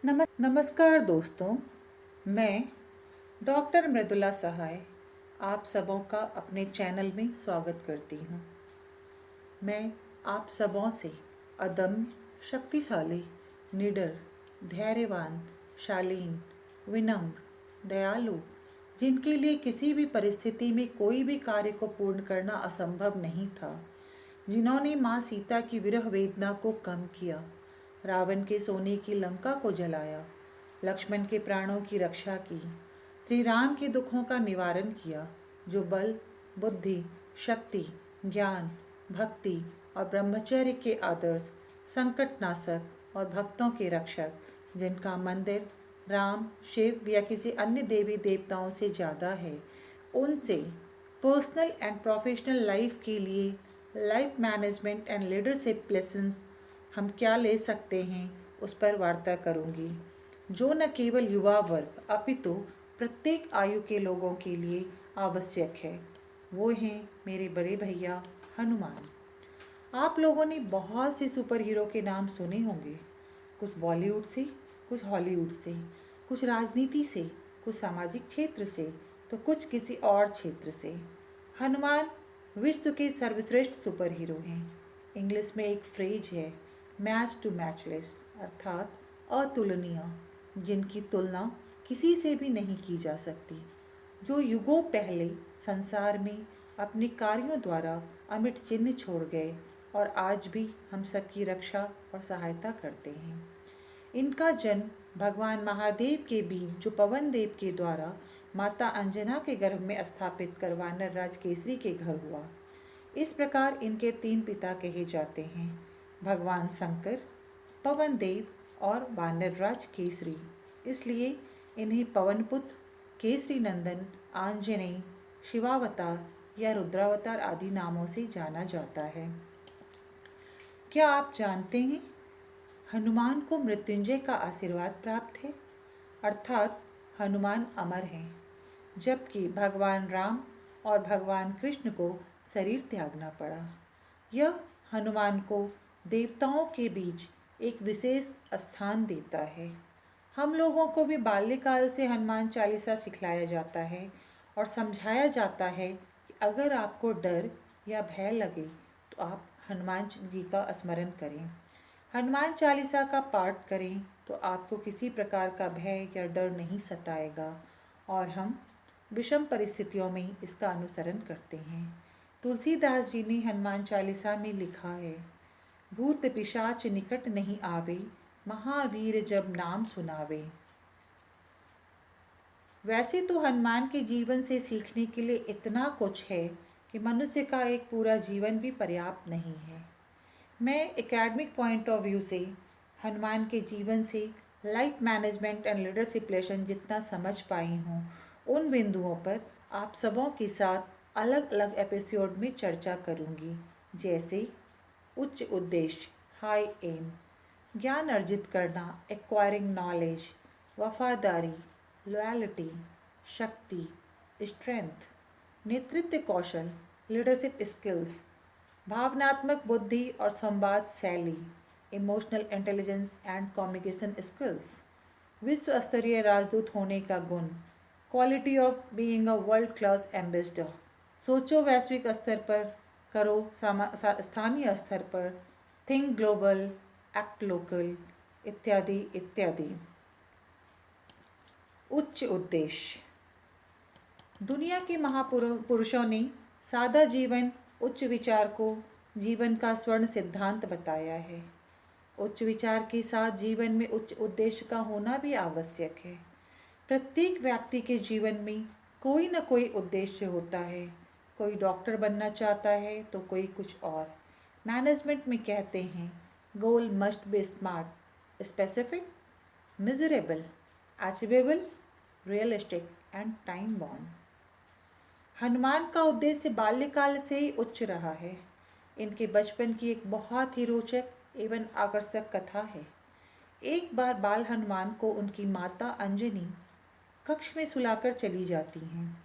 नमस्कार दोस्तों। मैं डॉक्टर मृदुला सहाय आप सबों का अपने चैनल में स्वागत करती हूँ। मैं आप सबों से अदम्य, शक्तिशाली, निडर, धैर्यवान, शालीन, विनम्र, दयालु, जिनके लिए किसी भी परिस्थिति में कोई भी कार्य को पूर्ण करना असंभव नहीं था, जिन्होंने माँ सीता की विरह वेदना को कम किया, रावण के सोने की लंका को जलाया, लक्ष्मण के प्राणों की रक्षा की, श्री राम के दुखों का निवारण किया, जो बल, बुद्धि, शक्ति, ज्ञान, भक्ति और ब्रह्मचर्य के आदर्श, संकटनाशक और भक्तों के रक्षक, जिनका मंदिर राम, शिव या किसी अन्य देवी देवताओं से ज़्यादा है, उनसे पर्सनल एंड प्रोफेशनल लाइफ के लिए life management and leadership lessons हम क्या ले सकते हैं, उस पर वार्ता करूंगी, जो न केवल युवा वर्ग अपितु प्रत्येक आयु के लोगों के लिए आवश्यक है। वो हैं मेरे बड़े भैया हनुमान। आप लोगों ने बहुत से सुपर हीरो के नाम सुने होंगे, कुछ बॉलीवुड से, कुछ हॉलीवुड से, कुछ राजनीति से, कुछ सामाजिक क्षेत्र से, तो कुछ किसी और क्षेत्र से। हनुमान विश्व के सर्वश्रेष्ठ सुपर हीरो हैं। इंग्लिश में एक फ्रेज है, मैच टू मैचलेस, अर्थात अतुलनीय, जिनकी तुलना किसी से भी नहीं की जा सकती, जो युगों पहले संसार में अपने कार्यों द्वारा अमिट चिन्ह छोड़ गए और आज भी हम सबकी रक्षा और सहायता करते हैं। इनका जन्म भगवान महादेव के बीच जो पवन देव के द्वारा माता अंजना के गर्भ में स्थापित कर वानर राज केसरी के घर हुआ। इस प्रकार इनके तीन पिता कहे जाते हैं, भगवान शंकर, पवन देव और वानरराज केसरी। इसलिए इन्हें पवनपुत्र, केसरी नंदन, आंजनेय, शिवावतार या रुद्रावतार आदि नामों से जाना जाता है। क्या आप जानते हैं हनुमान को मृत्युंजय का आशीर्वाद प्राप्त है, अर्थात हनुमान अमर हैं, जबकि भगवान राम और भगवान कृष्ण को शरीर त्यागना पड़ा। यह हनुमान को देवताओं के बीच एक विशेष स्थान देता है। हम लोगों को भी बाल्यकाल से हनुमान चालीसा सिखलाया जाता है और समझाया जाता है कि अगर आपको डर या भय लगे तो आप हनुमान जी का स्मरण करें, हनुमान चालीसा का पाठ करें, तो आपको किसी प्रकार का भय या डर नहीं सताएगा और हम विषम परिस्थितियों में इसका अनुसरण करते हैं। तुलसीदास जी ने हनुमान चालीसा में लिखा है, भूत पिशाच निकट नहीं आवे, महावीर जब नाम सुनावे। वैसे तो हनुमान के जीवन से सीखने के लिए इतना कुछ है कि मनुष्य का एक पूरा जीवन भी पर्याप्त नहीं है। मैं एकेडमिक पॉइंट ऑफ व्यू से हनुमान के जीवन से life management and leadership lesson जितना समझ पाई हूँ, उन बिंदुओं पर आप सबों के साथ अलग अलग एपिसोड में चर्चा करूँगी, जैसे उच्च उद्देश्य, हाई एम, ज्ञान अर्जित करना, एक्वायरिंग नॉलेज, वफादारी, लॉयल्टी, शक्ति, स्ट्रेंथ, नेतृत्व कौशल, लीडरशिप स्किल्स, भावनात्मक बुद्धि और संवाद शैली, emotional intelligence and communication skills, विश्व स्तरीय राजदूत होने का गुण, quality of being a world class ambassador, सोचो वैश्विक स्तर पर, करो स्थानीय स्तर पर, थिंक ग्लोबल, एक्ट लोकल, इत्यादि इत्यादि। उच्च उद्देश्य। दुनिया के महापुरुषों ने सादा जीवन, उच्च विचार को जीवन का स्वर्ण सिद्धांत बताया है। उच्च विचार के साथ जीवन में उच्च उद्देश्य का होना भी आवश्यक है। प्रत्येक व्यक्ति के जीवन में कोई न कोई उद्देश्य होता है। कोई डॉक्टर बनना चाहता है तो कोई कुछ और। मैनेजमेंट में कहते हैं, goal must be SMART, specific, measurable, achievable, realistic and time bound. Hanuman का उद्देश्य बाल्यकाल से ही उच्च रहा है। इनके बचपन की एक बहुत ही रोचक एवं आकर्षक कथा है। एक बार बाल हनुमान को उनकी माता अंजनी कक्ष में सुलाकर चली जाती हैं,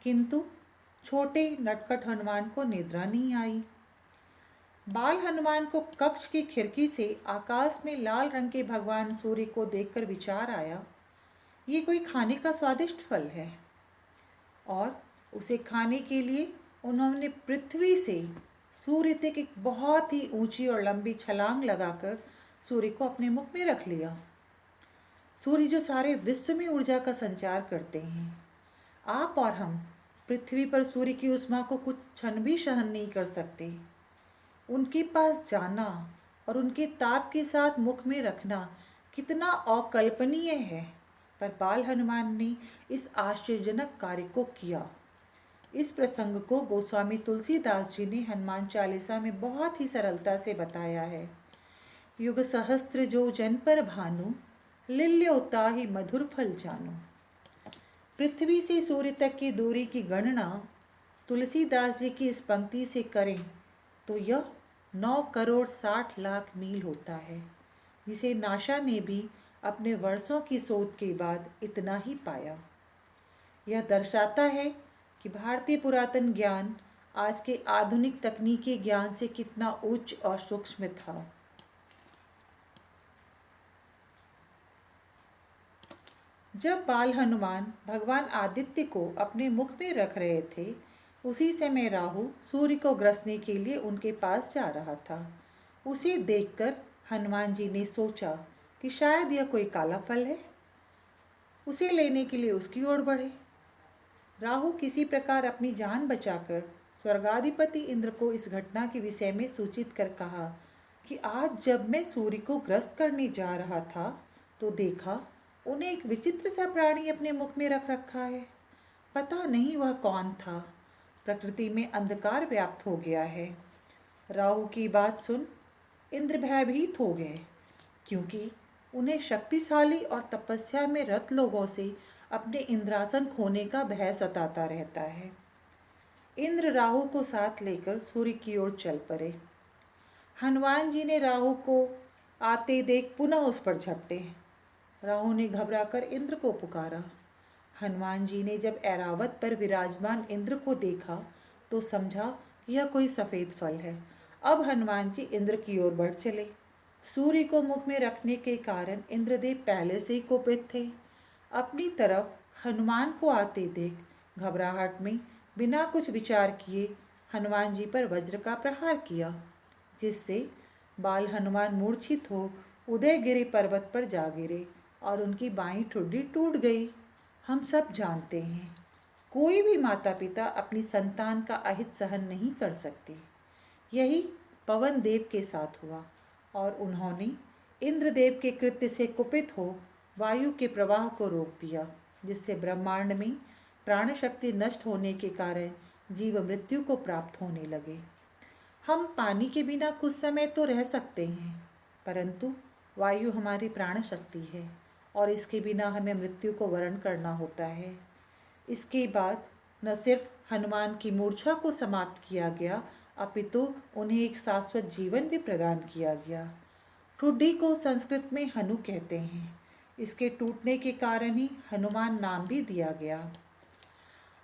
किंतु छोटे नटखट हनुमान को निद्रा नहीं आई। बाल हनुमान को कक्ष की खिड़की से आकाश में लाल रंग के भगवान सूर्य को देखकर विचार आया, ये कोई खाने का स्वादिष्ट फल है। और उसे खाने के लिए उन्होंने पृथ्वी से सूर्य तक एक बहुत ही ऊंची और लंबी छलांग लगाकर सूर्य को अपने मुख में रख लिया। सूर्य जो सारे विश्व में ऊर्जा का संचार करते हैं, आप और हम पृथ्वी पर सूर्य की ऊष्मा को कुछ क्षण भी सहन नहीं कर सकते। उनके पास जाना और उनके ताप के साथ मुख में रखना कितना अकल्पनीय है, पर बाल हनुमान ने इस आश्चर्यजनक कार्य को किया। इस प्रसंग को गोस्वामी तुलसीदास जी ने हनुमान चालीसा में बहुत ही सरलता से बताया है। युग सहस्त्र जो जन पर भानु, लिल्यो ताहि मधुर फल जानो। पृथ्वी से सूर्य तक की दूरी की गणना तुलसीदास जी की इस पंक्ति से करें तो यह 9 करोड़ 60 लाख मील होता है, जिसे नासा ने भी अपने वर्षों की शोध के बाद इतना ही पाया। यह दर्शाता है कि भारतीय पुरातन ज्ञान आज के आधुनिक तकनीकी ज्ञान से कितना उच्च और सूक्ष्म था। जब बाल हनुमान भगवान आदित्य को अपने मुख में रख रहे थे, उसी समय राहु सूर्य को ग्रसने के लिए उनके पास जा रहा था। उसे देखकर हनुमान जी ने सोचा कि शायद यह कोई काला फल है, उसे लेने के लिए उसकी ओर बढ़े। राहु किसी प्रकार अपनी जान बचाकर स्वर्गाधिपति इंद्र को इस घटना के विषय में सूचित कर कहा कि आज जब मैं सूर्य को ग्रस्त करने जा रहा था तो देखा उन्हें एक विचित्र सा प्राणी अपने मुख में रख रखा है। पता नहीं वह कौन था। प्रकृति में अंधकार व्याप्त हो गया है। राहु की बात सुन इंद्र भयभीत हो गए, क्योंकि उन्हें शक्तिशाली और तपस्या में रत लोगों से अपने इंद्रासन खोने का भय सताता रहता है। इंद्र राहु को साथ लेकर सूर्य की ओर चल पड़े। हनुमान जी ने राहु को आते देख पुनः उस पर झपटे। राहु ने घबराकर इंद्र को पुकारा। हनुमान जी ने जब ऐरावत पर विराजमान इंद्र को देखा तो समझा यह कोई सफ़ेद फल है। अब हनुमान जी इंद्र की ओर बढ़ चले। सूर्य को मुख में रखने के कारण इंद्रदेव पहले से ही कुपित थे। अपनी तरफ हनुमान को आते देख घबराहट में बिना कुछ विचार किए हनुमान जी पर वज्र का प्रहार किया, जिससे बाल हनुमान मूर्छित हो उदयगिरि पर्वत पर जा गिरे और उनकी बाईं ठुड्डी टूट गई। हम सब जानते हैं, कोई भी माता पिता अपनी संतान का अहित सहन नहीं कर सकते। यही पवन देव के साथ हुआ और उन्होंने इंद्रदेव के कृत्य से कुपित हो वायु के प्रवाह को रोक दिया, जिससे ब्रह्मांड में प्राण शक्ति नष्ट होने के कारण जीव मृत्यु को प्राप्त होने लगे। हम पानी के बिना कुछ समय तो रह सकते हैं, परंतु वायु हमारी प्राण शक्ति है और इसके बिना हमें मृत्यु को वरण करना होता है। इसके बाद न सिर्फ हनुमान की मूर्छा को समाप्त किया गया, अपितु उन्हें एक शाश्वत जीवन भी प्रदान किया गया। ठुड्डी को संस्कृत में हनु कहते हैं। इसके टूटने के कारण ही हनुमान नाम भी दिया गया।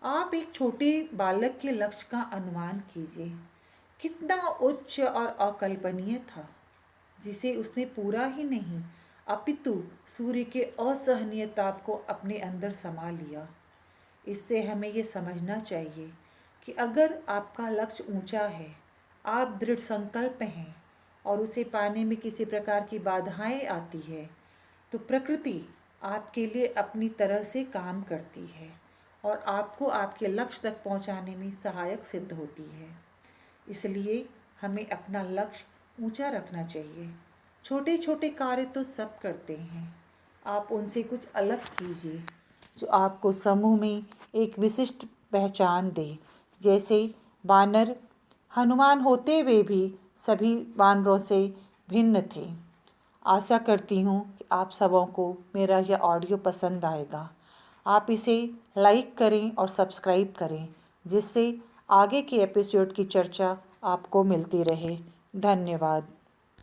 आप एक छोटे बालक के लक्ष्य का अनुमान कीजिए, कितना उच्च और अकल्पनीय था, जिसे उसने पूरा ही नहीं अपितु सूर्य के असहनीय ताप को अपने अंदर समा लिया। इससे हमें ये समझना चाहिए कि अगर आपका लक्ष्य ऊंचा है, आप दृढ़ संकल्प हैं और उसे पाने में किसी प्रकार की बाधाएं आती है, तो प्रकृति आपके लिए अपनी तरह से काम करती है और आपको आपके लक्ष्य तक पहुंचाने में सहायक सिद्ध होती है। इसलिए हमें अपना लक्ष्य ऊंचा रखना चाहिए। छोटे छोटे कार्य तो सब करते हैं, आप उनसे कुछ अलग कीजिए जो आपको समूह में एक विशिष्ट पहचान दे। जैसे वानर हनुमान होते हुए भी सभी वानरों से भिन्न थे। आशा करती हूँ कि आप सबों को मेरा यह ऑडियो पसंद आएगा। आप इसे लाइक करें और सब्सक्राइब करें, जिससे आगे के एपिसोड की चर्चा आपको मिलती रहे। धन्यवाद।